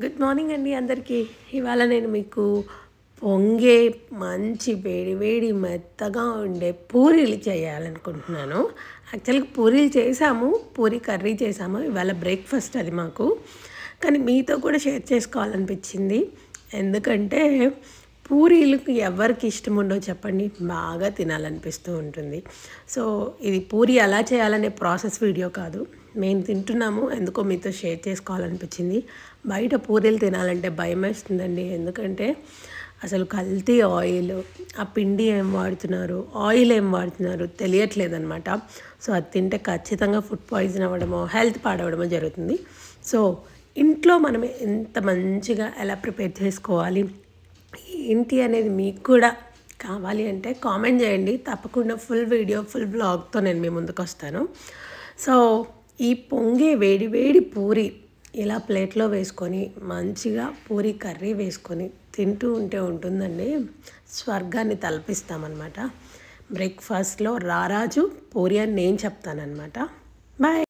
Good morning అండి అందరికీ. ఇవాళ నేను మీకు పొంగే మంచి వేడి వేడి మెత్తగా ఉండే పూరీలు చేయాలనుకుంటున్నాను. యాక్చువల్గా పూరీలు చేసాము, పూరీ కర్రీ చేసాము. ఇవాళ బ్రేక్ఫాస్ట్ అది మాకు. కానీ మీతో కూడా షేర్ చేసుకోవాలనిపించింది. ఎందుకంటే పూరీలకు ఎవరికి ఇష్టం ఉండో చెప్పండి, బాగా తినాలనిపిస్తూ ఉంటుంది. సో ఇది పూరీ ఎలా చేయాలనే ప్రాసెస్ వీడియో కాదు, మేము తింటున్నాము, ఎందుకో మీతో షేర్ చేసుకోవాలనిపించింది. బయట పూరీలు తినాలంటే భయం వేస్తుందండి. ఎందుకంటే అసలు కల్తీ ఆయిల్, ఆ పిండి ఏం వాడుతున్నారు, ఆయిల్ ఏం వాడుతున్నారు తెలియట్లేదన్నమాట. సో అది తింటే ఖచ్చితంగా ఫుడ్ పాయిజన్ అవ్వడమో హెల్త్ పాడవడమో జరుగుతుంది. సో ఇంట్లో మనం ఎంత మంచిగా ఎలా ప్రిపేర్ చేసుకోవాలి ఏంటి అనేది మీకు కూడా కావాలి అంటే కామెంట్ చేయండి. తప్పకుండా ఫుల్ వీడియో ఫుల్ బ్లాగ్తో నేను మీ ముందుకు వస్తాను. సో ఈ పొంగే వేడి వేడి పూరి ఇలా ప్లేట్లో వేసుకొని మంచిగా పూరి కర్రీ వేసుకొని తింటూ ఉంటే ఉంటుందండి, స్వర్గాన్ని తలపిస్తామన్నమాట. బ్రేక్ఫాస్ట్లో రారాజు పూరి అని నేను చెప్తానన్నమాట. బాయ్.